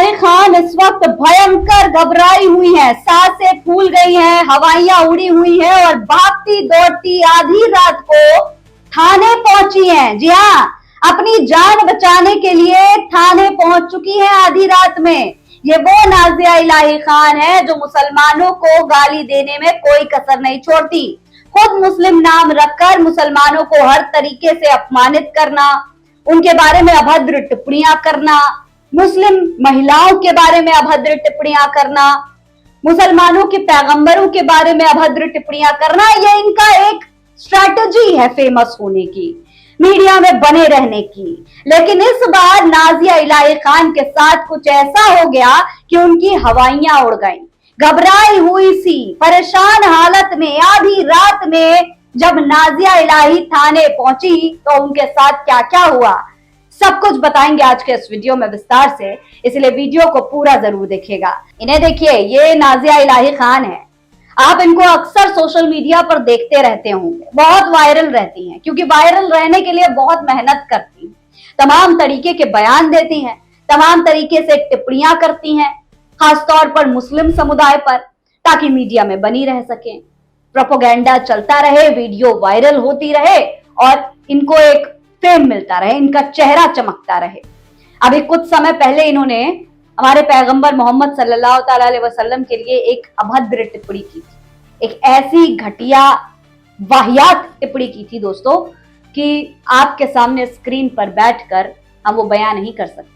इलाही खान इस वक्त भयंकर घबराई हुई हैं, सांसें फूल गई हैं, हवाइयां उड़ी हुई हैं और भागती दौड़ती आधी रात को थाने पहुंची हैं। जी हाँ, अपनी जान बचाने के लिए थाने पहुंच चुकी हैं आधी रात में। ये वो नाजिया इलाही खान है जो मुसलमानों को गाली देने में कोई कसर नहीं छोड़ती। खुद मुस्लिम नाम रखकर मुसलमानों को हर तरीके से अपमानित करना, उनके बारे में अभद्र टिप्पणियां करना, मुस्लिम महिलाओं के बारे में अभद्र टिप्पणियां करना, मुसलमानों के पैगंबरों के बारे में अभद्र टिप्पणियां करना, ये इनका एक स्ट्रैटेजी है फेमस होने की, मीडिया में बने रहने की। लेकिन इस बार नाजिया इलाही खान के साथ कुछ ऐसा हो गया कि उनकी हवाइयां उड़ गईं। घबराई हुई सी परेशान हालत में आधी रात में जब नाजिया इलाही थाने पहुंची तो उनके साथ क्या क्या हुआ, सब कुछ बताएंगे आज के इस वीडियो में विस्तार से, इसलिए वीडियो को पूरा जरूर देखिएगा। इन्हें देखिए, ये नाजिया इलाही खान है। आप इनको अक्सर सोशल मीडिया पर देखते रहते होंगे, बहुत वायरल रहती हैं क्योंकि वायरल रहने के लिए बहुत मेहनत करती हैं, तमाम तरीके के बयान देती हैं, तमाम तरीके से टिप्पणियां करती हैं, खासतौर पर मुस्लिम समुदाय पर, ताकि मीडिया में बनी रह सके, प्रोपोगेंडा चलता रहे, वीडियो वायरल होती रहे और इनको एक फेम मिलता रहे, इनका चेहरा चमकता रहे। अभी कुछ समय पहले इन्होंने हमारे पैगंबर मोहम्मद सल्लल्लाहु अलैहि वसल्लम के लिए एक अभद्र टिप्पणी की थी, एक ऐसी घटिया वाहियात टिप्पणी की थी दोस्तों कि आपके सामने स्क्रीन पर बैठकर हम वो बयान नहीं कर सकते,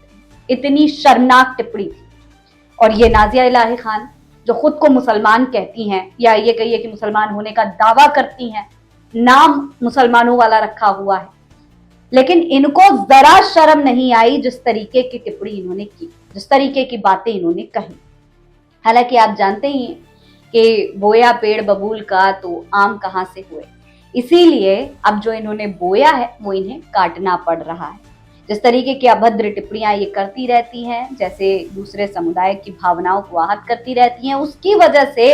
इतनी शर्मनाक टिप्पणी थी। और ये नाजिया इलाही खान जो खुद को मुसलमान कहती हैं, या ये कहिए कि मुसलमान होने का दावा करती हैं, नाम मुसलमानों वाला रखा हुआ है, लेकिन इनको जरा शर्म नहीं आई जिस तरीके की टिप्पणी इन्होंने की, जिस तरीके की बातें इन्होंने कही। हालांकि आप जानते ही हैं कि बोया पेड़ बबूल का तो आम कहां से हुए, इसीलिए अब जो इन्होंने बोया है वो इन्हें काटना पड़ रहा है। जिस तरीके की अभद्र टिप्पणियां ये करती रहती हैं, जैसे दूसरे समुदाय की भावनाओं को आहत करती रहती हैं, उसकी वजह से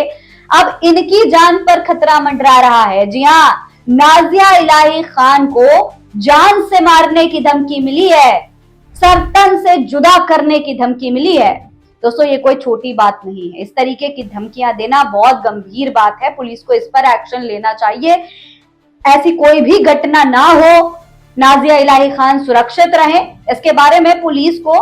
अब इनकी जान पर खतरा मंडरा रहा है। जी हाँ, नाजिया इलाही खान को जान से मारने की धमकी मिली है, सर्तन से जुदा करने की धमकी मिली है। दोस्तों, ये कोई छोटी बात नहीं है, इस तरीके की धमकियां देना बहुत गंभीर बात है, पुलिस को इस पर एक्शन लेना चाहिए। ऐसी कोई भी घटना ना हो, नाजिया इलाही खान सुरक्षित रहे, इसके बारे में पुलिस को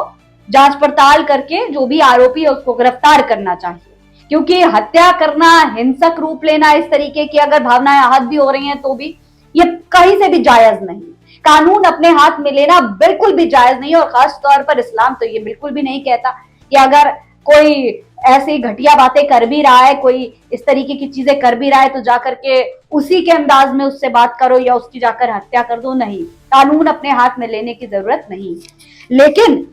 जांच पड़ताल करके जो भी आरोपी है उसको गिरफ्तार करना चाहिए, क्योंकि हत्या करना, हिंसक रूप लेना, इस तरीके की अगर भावनाएं आहत भी हो रही हैं तो भी ये कहीं से भी जायज नहीं। कानून अपने हाथ में लेना बिल्कुल भी जायज नहीं है, और खास तौर पर इस्लाम तो ये बिल्कुल भी नहीं कहता कि अगर कोई ऐसी घटिया बातें कर भी रहा है, कोई इस तरीके की चीजें कर भी रहा है, तो जाकर के उसी के अंदाज में उससे बात करो या उसकी जाकर हत्या कर दो। नहीं, कानून अपने हाथ में लेने की जरूरत नहीं। लेकिन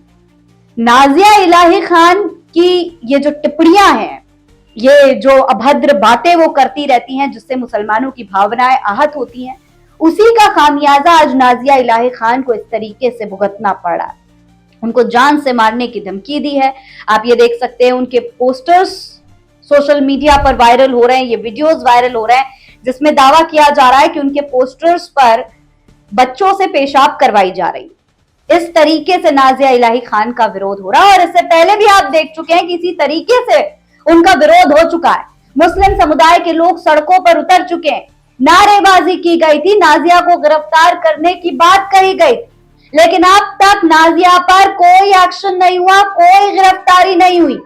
नाजिया इलाही खान की ये जो टिप्पणियां हैं, ये जो अभद्र बातें वो करती रहती हैं जिससे मुसलमानों की भावनाएं आहत होती हैं, उसी का खामियाजा आज नाजिया इलाही खान को इस तरीके से भुगतना पड़ा। उनको जान से मारने की धमकी दी है। आप ये देख सकते हैं, उनके पोस्टर्स सोशल मीडिया पर वायरल हो रहे हैं, ये वीडियोस वायरल हो रहे हैं जिसमें दावा किया जा रहा है कि उनके पोस्टर्स पर बच्चों से पेशाब करवाई जा रही। इस तरीके से नाजिया इलाही खान का विरोध हो रहा है, और इससे पहले भी आप देख चुके हैं कि इसी तरीके से उनका विरोध हो चुका है। मुस्लिम समुदाय के लोग सड़कों पर उतर चुके हैं, नारेबाजी की गई थी, नाजिया को गिरफ्तार करने की बात कही गई, लेकिन अब तक नाजिया पर कोई एक्शन नहीं हुआ, कोई गिरफ्तारी नहीं हुई।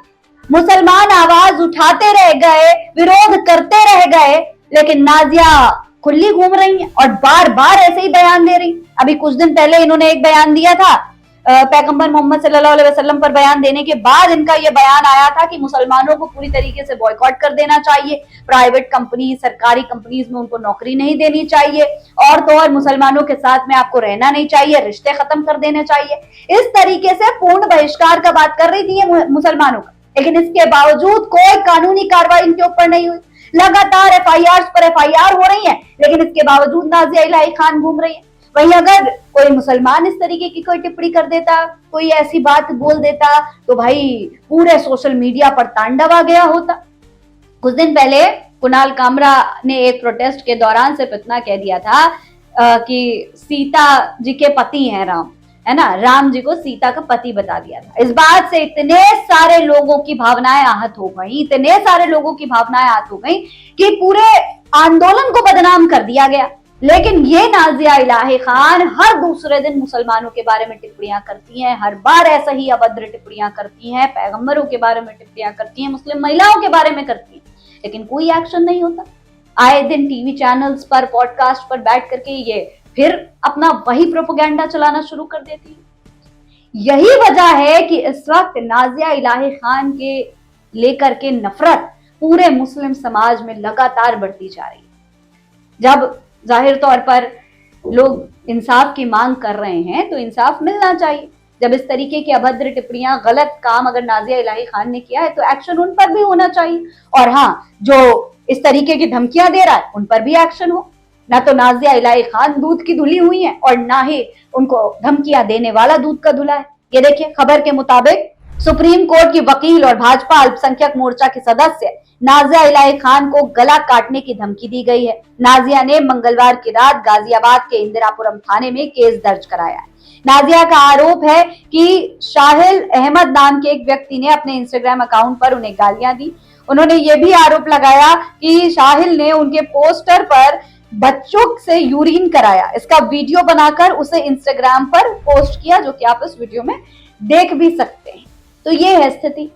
मुसलमान आवाज उठाते रह गए, विरोध करते रह गए, लेकिन नाजिया खुली घूम रही हैं और बार बार ऐसे ही बयान दे रही। अभी कुछ दिन पहले इन्होंने एक बयान दिया था, पैगंबर मोहम्मद सल्लल्लाहु अलैहि वसल्लम पर बयान देने के बाद इनका यह बयान आया था कि मुसलमानों को पूरी तरीके से बॉयकॉट कर देना चाहिए, प्राइवेट कंपनी, सरकारी कंपनीज में उनको नौकरी नहीं देनी चाहिए, और तो और मुसलमानों के साथ में आपको रहना नहीं चाहिए, रिश्ते खत्म कर देने चाहिए। इस तरीके से पूर्ण बहिष्कार का बात कर रही थी ये मुसलमानों का, लेकिन इसके बावजूद कोई कानूनी कार्रवाई इनके ऊपर नहीं हुई। लगातार एफआईआर पर एफआईआर हो रही है, लेकिन इसके बावजूद नाजिया इलाही खान घूम रही है। वहीं अगर कोई मुसलमान इस तरीके की कोई टिप्पणी कर देता, कोई ऐसी बात बोल देता, तो भाई पूरे सोशल मीडिया पर तांडव आ गया होता। कुछ दिन पहले कुणाल कामरा ने एक प्रोटेस्ट के दौरान सिर्फ इतना कह दिया था कि सीता जी के पति हैं राम, है ना, राम जी को सीता का पति बता दिया था। इस बात से इतने सारे लोगों की भावनाएं आहत हो गई, इतने सारे लोगों की भावनाएं आहत हो गई कि पूरे आंदोलन को बदनाम कर दिया गया। लेकिन ये नाजिया इलाही खान हर दूसरे दिन मुसलमानों के बारे में टिप्पणियां करती हैं, हर बार ऐसा ही अभद्र टिप्पणियां करती हैं, पैगंबरों के बारे में टिप्पणियां करती हैं, मुस्लिम महिलाओं के बारे में करती हैं, लेकिन कोई एक्शन नहीं होता। आए दिन टीवी चैनल्स पर, पॉडकास्ट पर बैठ करके ये फिर अपना वही प्रोपेगेंडा चलाना शुरू कर देती है। यही वजह है कि इस वक्त नाजिया इलाही खान के लेकर के नफरत पूरे मुस्लिम समाज में लगातार बढ़ती जा रही है। जब जाहिर तौर पर लोग इंसाफ की मांग कर रहे हैं तो इंसाफ मिलना चाहिए। जब इस तरीके की अभद्र टिप्पणियां, गलत काम अगर नाजिया इलाही खान ने किया है तो एक्शन उन पर भी होना चाहिए। और हाँ, जो इस तरीके की धमकियां दे रहा है उन पर भी एक्शन हो। ना तो नाजिया इलाही खान दूध की धुली हुई है और ना ही उनको धमकियां देने वाला दूध का धुला है। ये देखिए, खबर के मुताबिक सुप्रीम कोर्ट की वकील और भाजपा अल्पसंख्यक मोर्चा के सदस्य नाजिया इलाही खान को गला काटने की धमकी दी गई है। नाजिया ने मंगलवार की रात गाजियाबाद के इंदिरापुरम थाने में केस दर्ज कराया है। नाजिया का आरोप है कि शाहिल अहमद नाम के एक व्यक्ति ने अपने इंस्टाग्राम अकाउंट पर उन्हें गालियां दी। उन्होंने ये भी आरोप लगाया कि शाहिल ने उनके पोस्टर पर बच्चों से यूरिन कराया, इसका वीडियो बनाकर उसे इंस्टाग्राम पर पोस्ट किया, जो कि आप इस वीडियो में देख भी सकते हैं। तो ये है स्थिति।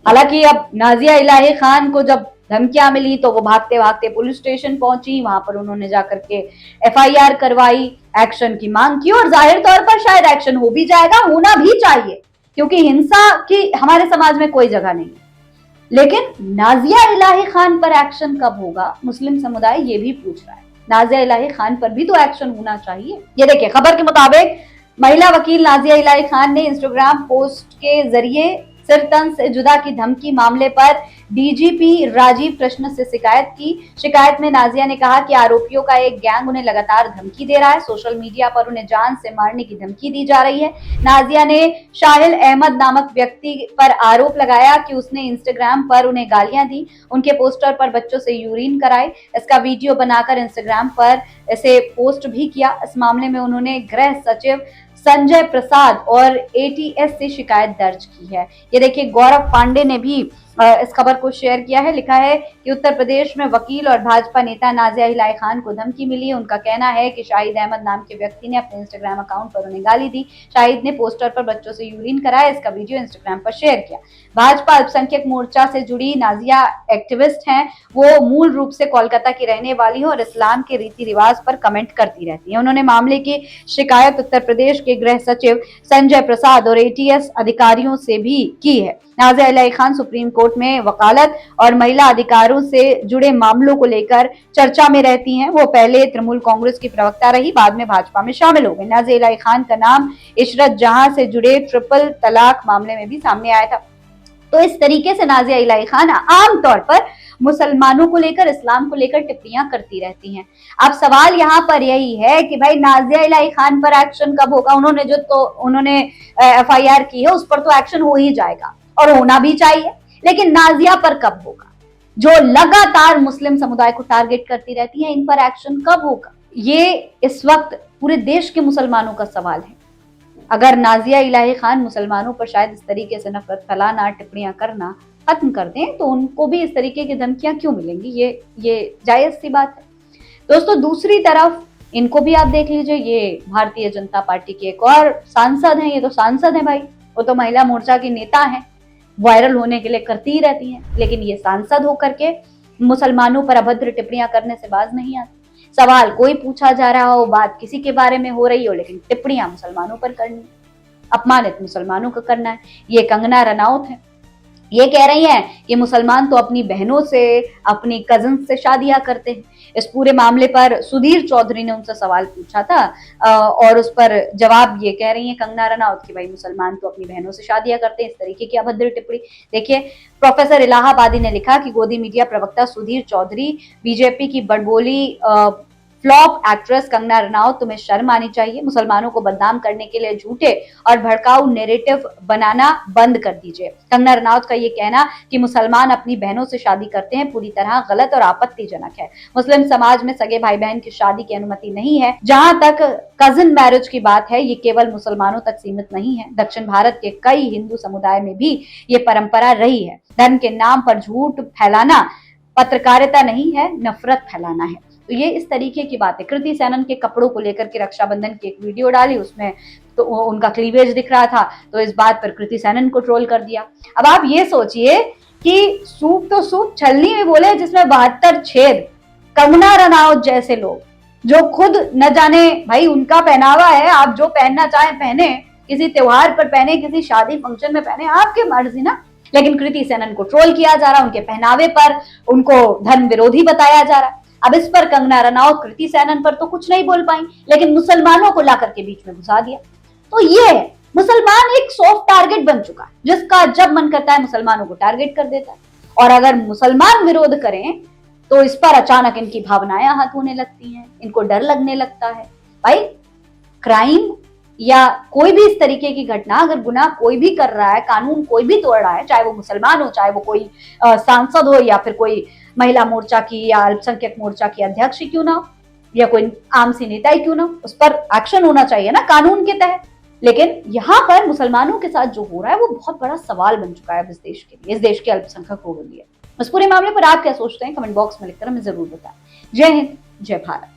हालांकि अब नाजिया इलाही खान को जब धमकियां मिली तो वो भागते भागते पुलिस स्टेशन पहुंची, वहां पर उन्होंने जाकर के एफआईआर करवाई, एक्शन की मांग की और जाहिर तौर पर शायद एक्शन हो भी जाएगा, होना भी चाहिए, क्योंकि हिंसा की हमारे समाज में कोई जगह नहीं है। लेकिन नाजिया इलाही खान पर एक्शन कब होगा, मुस्लिम समुदाय ये भी पूछ रहा है। नाजिया इलाही खान पर भी तो एक्शन होना चाहिए। ये देखिए, खबर के मुताबिक महिला वकील नाजिया इलाही खान ने इंस्टाग्राम पोस्ट के जरिए सिर तन से जुदा की धमकी मामले पर डीजीपी राजीव कृष्ण से शिकायत की। शिकायत में नाजिया ने कहा कि आरोपियों का एक गैंग उन्हें लगातार धमकी दे रहा है, सोशल मीडिया पर उन्हें जान से मारने की धमकी दी जा रही है। नाजिया ने शाहिल अहमद नामक व्यक्ति पर आरोप लगाया कि उसने इंस्टाग्राम पर उन्हें गालियां दी, उनके पोस्टर पर बच्चों से यूरिन कराए, इसका वीडियो बनाकर इंस्टाग्राम पर इसे पोस्ट भी किया। इस मामले में उन्होंने गृह सचिव संजय प्रसाद और एटीएस से शिकायत दर्ज की है। ये देखिए, गौरव पांडे ने भी इस खबर को शेयर किया है। लिखा है कि उत्तर प्रदेश में वकील और भाजपा नेता नाजिया इलाही खान को धमकी मिली है। उनका कहना है कि शाहिद अहमद नाम के व्यक्ति ने अपने इंस्टाग्राम अकाउंट पर उन्हें गाली दी। शाहिद ने पोस्टर पर बच्चों से यूरिन कराया, इसका वीडियो इंस्टाग्राम पर शेयर किया। भाजपा अल्पसंख्यक मोर्चा से जुड़ी नाजिया एक्टिविस्ट हैं। वो मूल रूप से कोलकाता की रहने वाली है और इस्लाम के रीति रिवाज पर कमेंट करती रहती है। उन्होंने मामले की शिकायत उत्तर प्रदेश के गृह सचिव संजय प्रसाद और एटीएस अधिकारियों से भी की है। नाजिया इलाही खान सुप्रीम कोर्ट में वकालत और महिला अधिकारों से जुड़े मामलों को लेकर चर्चा में रहती हैं। वो पहले तृणमूल कांग्रेस की प्रवक्ता रही, बाद में भाजपा में शामिल हो गई। नाजिया इलाही खान का नाम इशरत जहां से जुड़े ट्रिपल तलाक मामले में भी सामने आया था। तो इस तरीके से नाजिया इलाही खान आमतौर पर मुसलमानों को लेकर, इस्लाम को लेकर टिप्पणियां करती रहती हैं। अब सवाल यहाँ पर यही है कि भाई नाजिया इलाही खान पर एक्शन कब होगा? उन्होंने एफआईआर की है, उस पर तो एक्शन हो ही जाएगा और होना भी चाहिए, लेकिन नाजिया पर कब होगा? जो लगातार मुस्लिम समुदाय को टारगेट करती रहती है, इन पर एक्शन कब होगा? ये इस वक्त पूरे देश के मुसलमानों का सवाल है। अगर नाजिया इलाही खान मुसलमानों पर शायद इस तरीके से नफरत फैलाना, टिप्पणियां करना खत्म कर दें तो उनको भी इस तरीके की धमकियां क्यों मिलेंगी? ये जायज सी बात है। दोस्तों, दूसरी तरफ इनको भी आप देख लीजिए, ये भारतीय जनता पार्टी के एक और सांसद हैं। ये तो सांसद हैं भाई, वो तो महिला मोर्चा की नेता हैं, वायरल होने के लिए करती ही रहती हैं, लेकिन ये सांसद होकर के मुसलमानों पर अभद्र टिप्पणियां करने से बाज नहीं आती। सवाल कोई पूछा जा रहा हो, बात किसी के बारे में हो रही हो, लेकिन टिप्पणियां मुसलमानों पर करनी, अपमानित मुसलमानों को करना है। ये कंगना रनौत है, ये कह रही हैं कि मुसलमान तो अपनी बहनों से, अपनी कजन से शादियां करते हैं। इस पूरे मामले पर सुधीर चौधरी ने उनसे सवाल पूछा था और उस पर जवाब ये कह रही हैं कंगना रनौत कि भाई मुसलमान तो अपनी बहनों से शादियां करते हैं। इस तरीके की अभद्र टिप्पणी देखिए, प्रोफेसर इलाहाबादी ने लिखा कि गोदी मीडिया प्रवक्ता सुधीर चौधरी बीजेपी की बड़बोली फ्लॉप एक्ट्रेस कंगना रनौत, तुम्हें शर्म आनी चाहिए। मुसलमानों को बदनाम करने के लिए झूठे और भड़काऊ नैरेटिव बनाना बंद कर दीजिए। कंगना रनौत का ये कहना कि मुसलमान अपनी बहनों से शादी करते हैं पूरी तरह गलत और आपत्तिजनक है। मुस्लिम समाज में सगे भाई बहन की शादी की अनुमति नहीं है। जहां तक कजिन मैरिज की बात है, ये केवल मुसलमानों तक सीमित नहीं है। दक्षिण भारत के कई हिंदू समुदाय में भी ये परंपरा रही है। धर्म के नाम पर झूठ फैलाना पत्रकारिता नहीं है, नफरत फैलाना है। तो ये इस तरीके की बात है। कृति सेनन के कपड़ों को लेकर के रक्षाबंधन की एक वीडियो डाली, उसमें तो उनका क्लीवेज दिख रहा था, तो इस बात पर कृति सेनन को ट्रोल कर दिया। अब आप ये सोचिए कि सूप तो सूप छलनी में बोले जिसमें 72 छेद। कंगना रनौत जैसे लोग जो खुद न जाने, भाई उनका पहनावा है, आप जो पहनना चाहें पहने, किसी त्योहार पर पहने, किसी शादी फंक्शन में पहने, आपकी मर्जी ना। लेकिन कृति सेनन को ट्रोल किया जा रहा, उनके पहनावे पर उनको धर्म विरोधी बताया जा रहा। अब इस पर कंगना रनौत कृति सेनन पर तो कुछ नहीं बोल पाई, लेकिन मुसलमानों को ला करके बीच में घुसा दिया। तो ये है, मुसलमान एक सॉफ्ट टारगेट बन चुका है, जिसका जब मन करता है मुसलमानों को टारगेट कर देता है। और अगर मुसलमान विरोध करें तो इस पर अचानक इनकी भावनाएं आहत होने लगती हैं, इनको डर लगने लगता है। भाई क्राइम या कोई भी इस तरीके की घटना, अगर गुनाह कोई भी कर रहा है, कानून कोई भी तोड़ रहा है, चाहे वो मुसलमान हो, चाहे वो कोई सांसद हो, या फिर कोई महिला मोर्चा की या अल्पसंख्यक मोर्चा की अध्यक्ष क्यों ना हो, या कोई आम सी नेता ही क्यों ना हो, उस पर एक्शन होना चाहिए ना कानून के तहत। लेकिन यहाँ पर मुसलमानों के साथ जो हो रहा है वो बहुत बड़ा सवाल बन चुका है इस देश के लिए, इस देश के अल्पसंख्यकों के लिए। इस पूरे मामले पर आप क्या सोचते हैं, कमेंट बॉक्स में लिखकर हमें जरूर बताएं। जय हिंद, जय भारत।